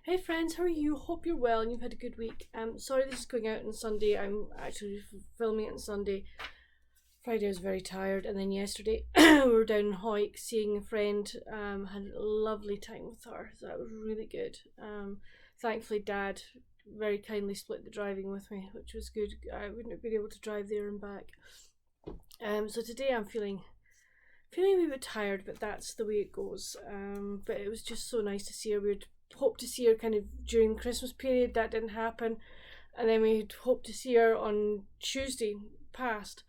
Hey friends, how are you? Hope you're well and you've had a good week. Sorry this is going out on Sunday. I'm actually filming it on Sunday. Friday I was very tired, and then yesterday we were down in Hoyk seeing a friend. Had a lovely time with her, so that was really good. Thankfully Dad very kindly split the driving with me, which was good. I wouldn't have been able to drive there and back. So today I'm feeling a wee bit tired, but that's the way it goes. But it was just so nice to see her. We'd hoped to see her kind of during the Christmas period. That didn't happen, and then we'd hoped to see her on Tuesday past,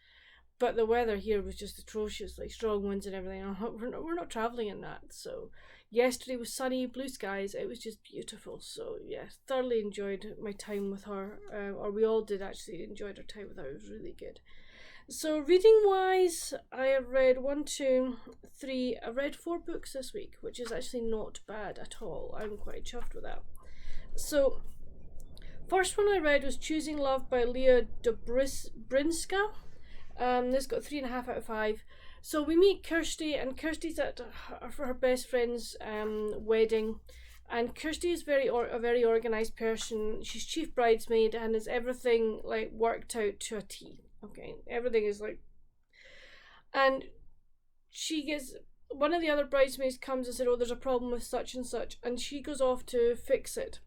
but the weather here was just atrocious, like strong winds and everything. We're not travelling in that. So yesterday was sunny, blue skies. It was just beautiful. So yeah, thoroughly enjoyed my time with her, or we all did actually enjoyed our time with her. It was really good. So reading wise, I have read one, two, three. I've read 4 books this week, which is actually not bad at all. I'm quite chuffed with that. So first one I read was Choosing Love by Leah Dobrinska. This got 3.5 out of 5. So we meet Kirsty, and Kirsty's at her best friend's wedding. And Kirsty is a very organised person. She's chief bridesmaid and has everything like worked out to a T. Okay, everything is like, and she gets, one of the other bridesmaids comes and said, oh, there's a problem with such and such, and she goes off to fix it.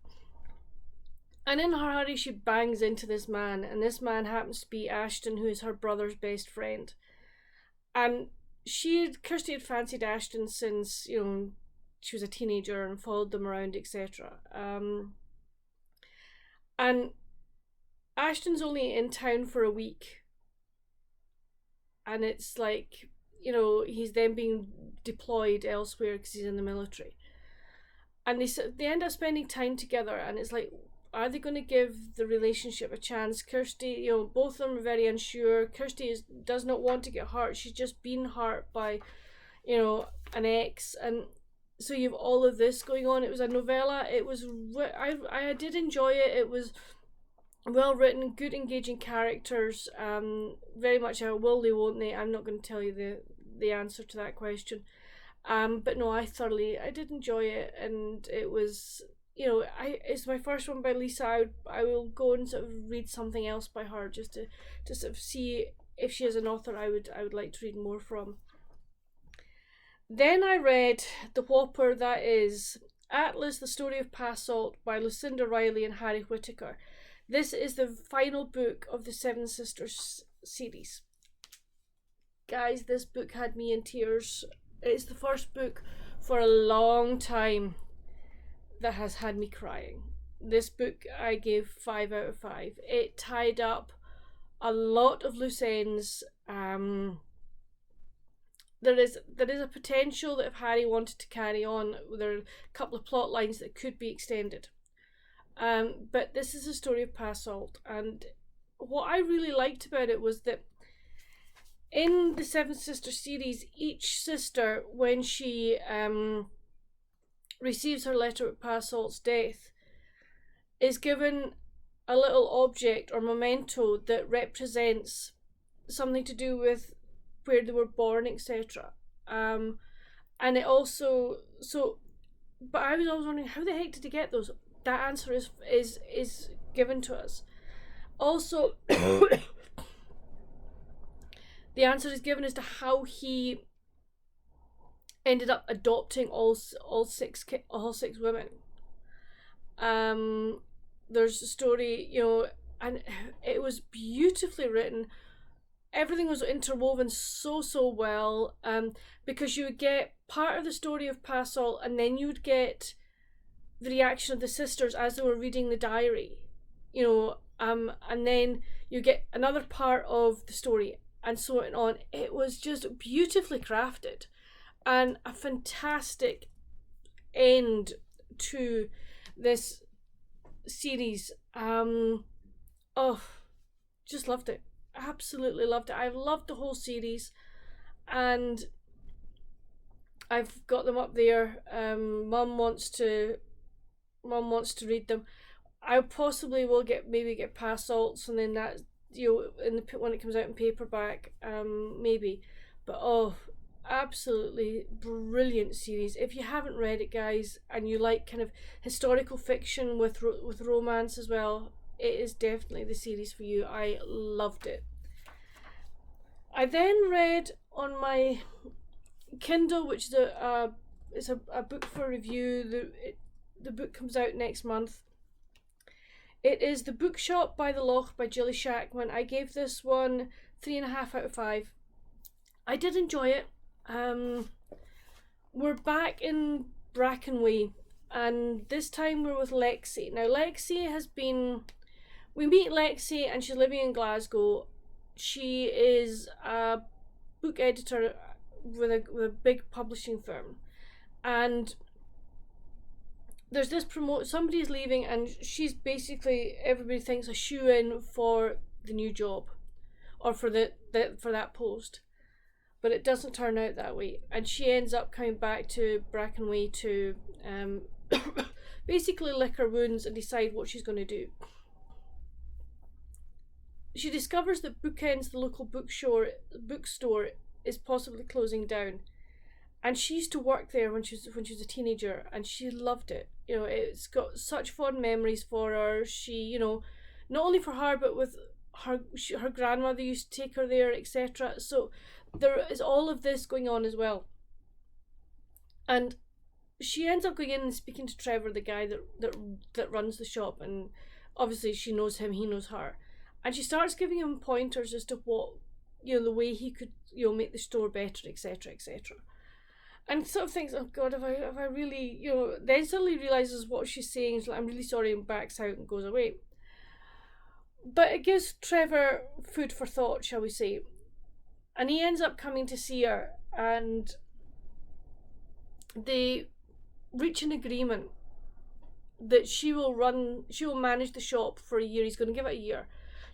And in her hurry, she bangs into this man, and this man happens to be Ashton, who is her brother's best friend. And Kirsty had fancied Ashton since, she was a teenager and followed them around, etc. And Ashton's only in town for a week. And it's like, he's then being deployed elsewhere because he's in the military. And they end up spending time together, and it's like, are they going to give the relationship a chance? Kirsty, both of them are very unsure. Kirsty does not want to get hurt. She's just been hurt by, an ex. And so you have all of this going on. It was a novella. It was, I did enjoy it. It was well written, good engaging characters, very much a will they won't they. I'm not going to tell you the answer to that question, but no, I did enjoy it, and it was, it's my first one by Lisa. I will go and sort of read something else by her just to sort of see if she is an author I would like to read more from. Then I read the whopper that is Atlas, the Story of Past Salt by Lucinda Riley and Harry Whittaker. This is the final book of the Seven Sisters series. Guys, this book had me in tears. It's the first book for a long time that has had me crying. This book I gave 5 out of 5. It tied up a lot of loose ends. There is a potential that if Harry wanted to carry on, there are a couple of plot lines that could be extended. But this is a story of past salt, and what I really liked about it was that in the Seven Sisters series, each sister, when she receives her letter at past salt's death, is given a little object or memento that represents something to do with where they were born, etc. And it also, but I was always wondering, how the heck did he get those? That answer is given to us. Also, the answer is given as to how he ended up adopting all 6 women. There's a story, and it was beautifully written. Everything was interwoven so well, because you would get part of the story of past salt, and then you would get the reaction of the sisters as they were reading the diary, and then you get another part of the story, and so on. It was just beautifully crafted, and a fantastic end to this series. Just loved it. Absolutely loved it. I've loved the whole series, and I've got them up there. Mum wants to read them. I possibly will get past salts, and then that, when it comes out in paperback, maybe. But absolutely brilliant series. If you haven't read it, guys, and you like kind of historical fiction with romance as well, it is definitely the series for you. I loved it. I then read on my Kindle, which is a book for review. The book comes out next month. It is The Bookshop by the Loch by Julie Shackman. I gave this one 3.5 out of 5. I did enjoy it. We're back in Brackenway, and this time we're with Lexi. Now Lexi we meet Lexi and she's living in Glasgow. She is a book editor with a big publishing firm, and there's this somebody's leaving, and she's basically, everybody thinks, a shoe-in for the new job, or for for that post, but it doesn't turn out that way, and she ends up coming back to Brackenway to basically lick her wounds and decide what she's going to do. She discovers that Bookends, the local bookstore, is possibly closing down. And she used to work there when she was a teenager, and she loved it. You know, it's got such fond memories for her. She, you know, not only for her, but with her grandmother used to take her there, etc. So there is all of this going on as well. And she ends up going in and speaking to Trevor, the guy that runs the shop, and obviously she knows him, he knows her. And she starts giving him pointers as to what, you know, the way he could, you know, make the store better, etc., etc. And sort of thinks, oh God, have I really, you know, then suddenly realises what she's saying, she's like, I'm really sorry, and backs out and goes away. But it gives Trevor food for thought, shall we say. And he ends up coming to see her, and they reach an agreement that she will manage the shop for a year. He's going to give it a year.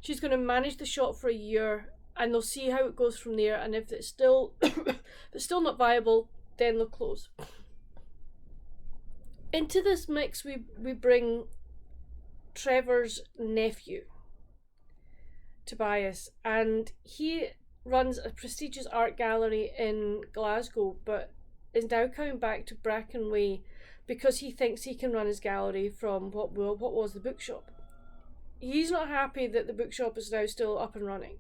She's going to manage the shop for a year, and they'll see how it goes from there, and if it's still if it's still not viable, then they'll close. Into this mix we bring Trevor's nephew, Tobias, and he runs a prestigious art gallery in Glasgow, but is now coming back to Brackenway because he thinks he can run his gallery from what was the bookshop. He's not happy that the bookshop is now still up and running.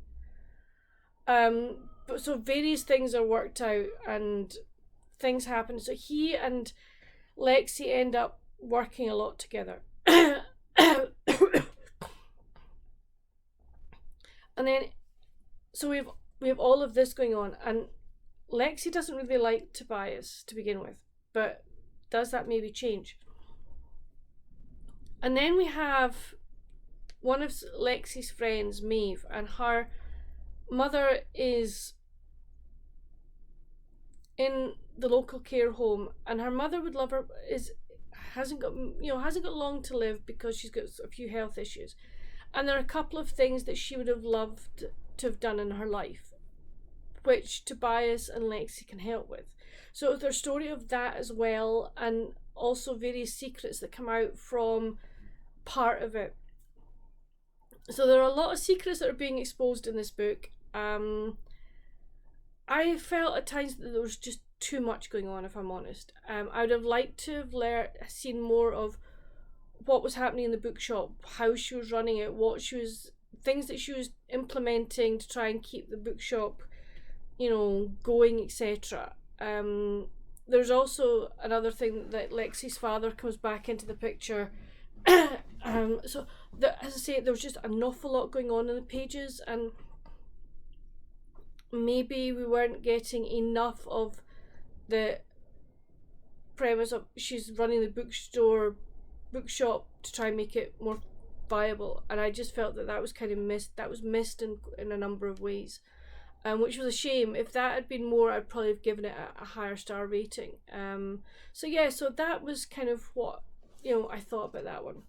But so various things are worked out and things happen. So he and Lexi end up working a lot together. And then, so we have all of this going on, and Lexi doesn't really like Tobias to begin with, but does that maybe change? And then we have one of Lexi's friends, Maeve, and her mother is in the local care home, and her mother would love her, hasn't got long to live because she's got a few health issues, and there are a couple of things that she would have loved to have done in her life, which Tobias and Lexi can help with. So there's a story of that as well, and also various secrets that come out from part of it. So there are a lot of secrets that are being exposed in this book. I felt at times that there was just too much going on, if I'm honest. I would have liked to have seen more of what was happening in the bookshop, how she was running it, things that she was implementing to try and keep the bookshop, you know, going, etc. There's also another thing that Lexi's father comes back into the picture. So as I say, there was just an awful lot going on in the pages, and maybe we weren't getting enough of the premise of she's running the bookshop to try and make it more viable, and I just felt that was kind of missed. That was missed in a number of ways, which was a shame. If that had been more, I'd probably have given it a higher star rating. So that was kind of what, you know, I thought about that one.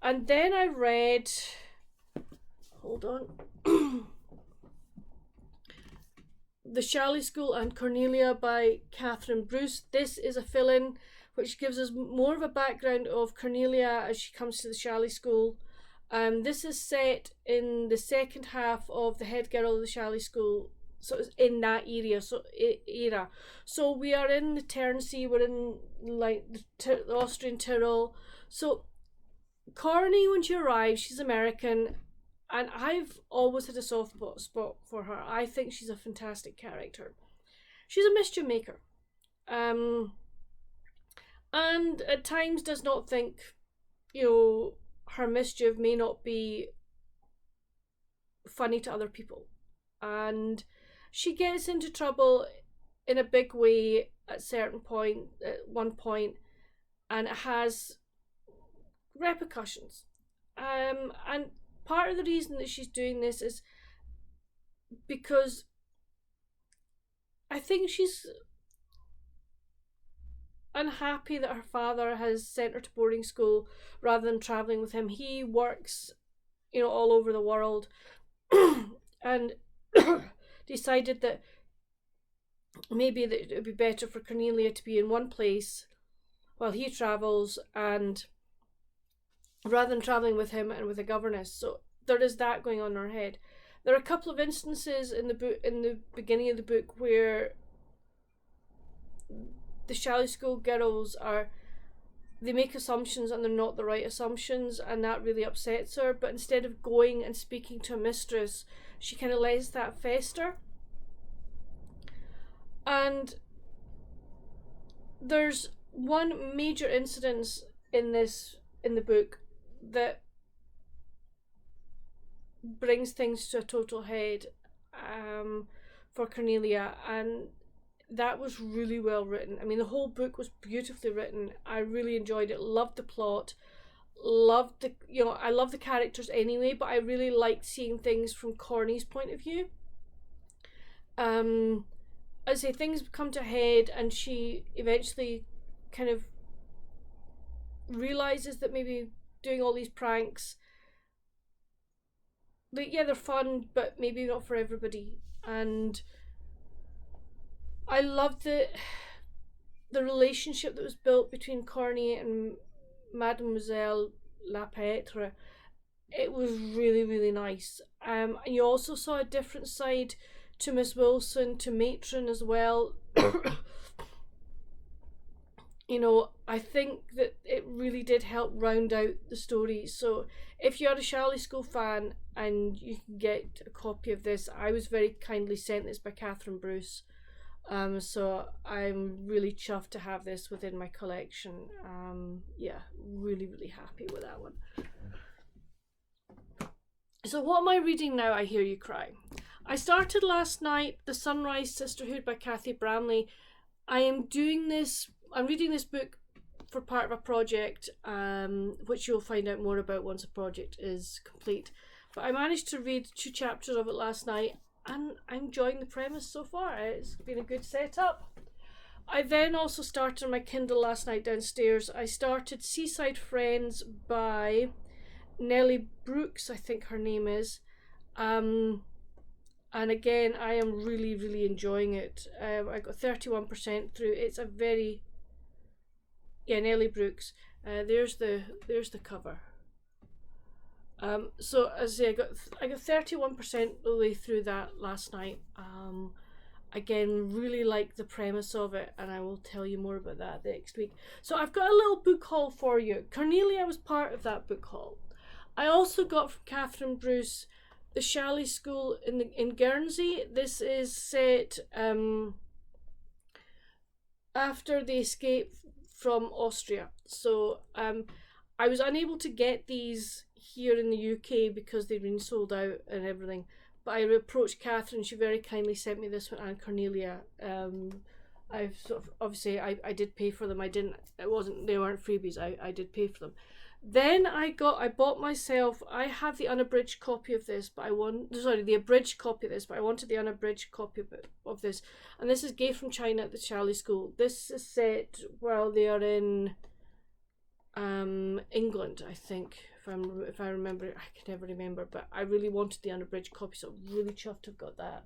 And then I read, hold on, The Chalet School and Cornelia by Catherine Bruce. This is a fill-in which gives us more of a background of Cornelia as she comes to the Chalet School. This is set in the second half of the head girl of the Chalet School So it's in that era. So we are in the Ternsey. We're in like the Austrian Tyrol. So Corny, when she arrives, she's American, and I've always had a soft spot for her. I think she's a fantastic character. She's a mischief maker, and at times does not think, her mischief may not be funny to other people, and she gets into trouble in a big way at one point, and it has repercussions. And part of the reason that she's doing this is because I think she's unhappy that her father has sent her to boarding school rather than travelling with him. He works, all over the world, and decided that maybe that it would be better for Cornelia to be in one place while he travels, and rather than travelling with him and with a governess. So there is that going on in her head. There are a couple of instances in the beginning of the book where the Chalet School girls they make assumptions and they're not the right assumptions, and that really upsets her. But instead of going and speaking to a mistress, she kind of lets that fester. And there's one major incident in the book that brings things to a total head for Cornelia, and that was really well written. I mean, the whole book was beautifully written. I really enjoyed it, loved the plot, loved I love the characters anyway, but I really liked seeing things from Corny's point of view. As I say, things come to a head, and she eventually kind of realizes that maybe doing all these pranks, they're fun, but maybe not for everybody. And I loved the relationship that was built between Corny and Mademoiselle Lapêtre. It was really, really nice. And you also saw a different side to Miss Wilson, to Matron as well. I think that it really did help round out the story. So if you're a Chalet School fan and you can get a copy of this, I was very kindly sent this by Catherine Bruce. So I'm really chuffed to have this within my collection. Really, really happy with that one. So what am I reading now, I hear you cry? I started last night The Sunrise Sisterhood by Cathy Bramley. I'm reading this book for part of a project, which you'll find out more about once the project is complete. But I managed to read 2 chapters of it last night, and I'm enjoying the premise so far. It's been a good setup. I then also started on my Kindle last night downstairs. I started Seaside Friends by Nellie Brooks, I think her name is. And again, I am really, really enjoying it. I got 31% through. It's a very... Nellie Brooks. There's the cover. So as I say, I got 31% the way through that last night. Again, really like the premise of it, and I will tell you more about that next week. So I've got a little book haul for you. Cornelia was part of that book haul. I also got from Catherine Bruce The Chalet School in Guernsey. This is set after the escape from Austria. So I was unable to get these here in the UK because they'd been sold out and everything. But I approached Catherine. She very kindly sent me this one, and Cornelia. I've sort of, obviously I did pay for them. They weren't freebies. I did pay for them. Then I bought myself, I have the unabridged copy of this, the abridged copy of this, but I wanted the unabridged copy of this. And this is Gay from China at the Chalet School. This is set while they are in England, I think, if I remember. I can never remember, but I really wanted the unabridged copy, so I'm really chuffed I've got that.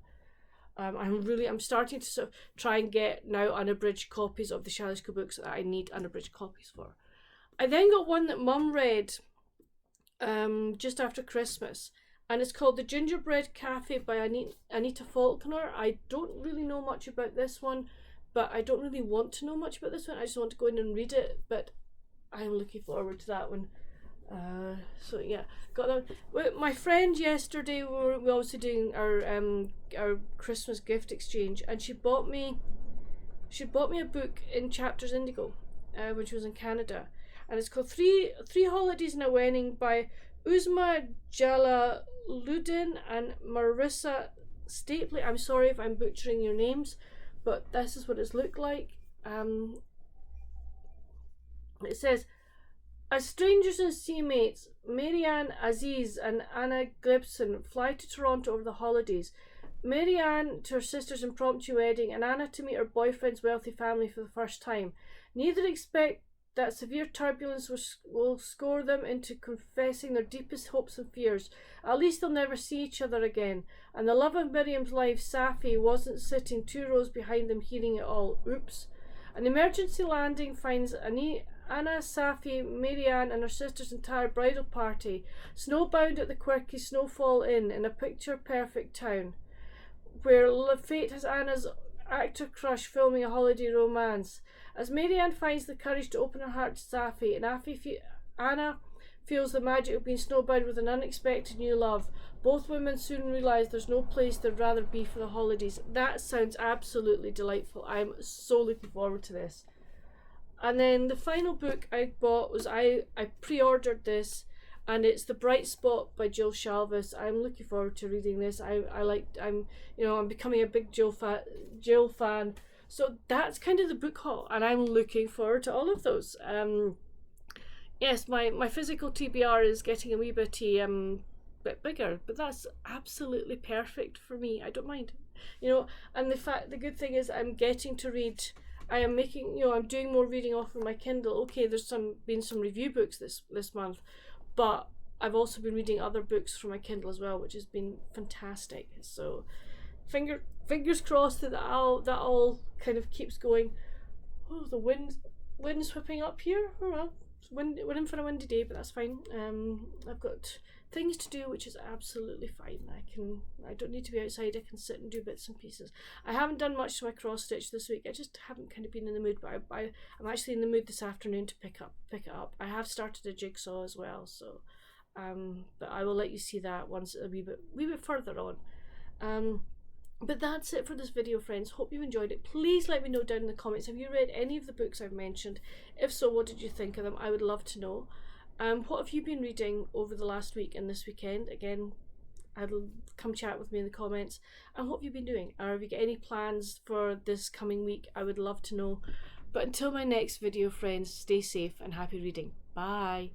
I'm starting to sort of try and get now unabridged copies of the Chalet School books that I need unabridged copies for. I then got one that Mum read just after Christmas, and it's called The Gingerbread Cafe by Anita Faulkner. I don't really know much about this one, but I don't really want to know much about this one. I just want to go in and read it, but I'm looking forward to that one. So yeah, got that. With my friend yesterday, we were also doing our Christmas gift exchange, and she bought me a book in Chapters Indigo, when she was in Canada, and it's called Three Holidays and a Wedding by Uzma Jalaluddin and Marissa Stapley. I'm sorry if I'm butchering your names, but this is what it's looked like. It says, as strangers and seamates, Marianne Aziz and Anna Glibson fly to Toronto over the holidays. Marianne to her sister's impromptu wedding, and Anna to meet her boyfriend's wealthy family for the first time. Neither expect that severe turbulence will score them into confessing their deepest hopes and fears. At least they'll never see each other again. And the love of Miriam's life, Safi, wasn't sitting 2 rows behind them hearing it all. Oops. An emergency landing finds Anna, Safi, Marianne and her sister's entire bridal party snowbound at the quirky Snowfall Inn in a picture-perfect town, where fate has Anna's actor crush filming a holiday romance. As Marianne finds the courage to open her heart to Safi, and Anna feels the magic of being snowbound with an unexpected new love, both women soon realise there's no place they'd rather be for the holidays. That sounds absolutely delightful. I'm so looking forward to this. And then the final book I bought was, I pre-ordered this, and it's The Bright Spot by Jill Shalvis. I'm looking forward to reading this. I'm becoming a big Jill fan. So that's kind of the book haul, and I'm looking forward to all of those. Yes, my physical TBR is getting a wee bit bigger, but that's absolutely perfect for me. I don't mind, and the good thing is I'm getting to read. I am making, I'm doing more reading off of my Kindle. Okay, there's been some review books this month, but I've also been reading other books from my Kindle as well, which has been fantastic. So fingers crossed that all kind of keeps going. Oh, the wind's whipping up here. Oh well, we're in for a windy day, but that's fine. I've got things to do, which is absolutely fine. I don't need to be outside. I can sit and do bits and pieces. I haven't done much to my cross stitch this week. I just haven't kind of been in the mood, but I'm actually in the mood this afternoon to pick it up. I have started a jigsaw as well, so but I will let you see that once a wee bit further on. But that's it for this video, friends. Hope you enjoyed it. Please let me know down in the comments, have you read any of the books I've mentioned? If so, what did you think of them? I would love to know. What have you been reading over the last week and this weekend? Again, come chat with me in the comments. And what have you been doing? Or have you got any plans for this coming week? I would love to know. But until my next video, friends, stay safe and happy reading. Bye.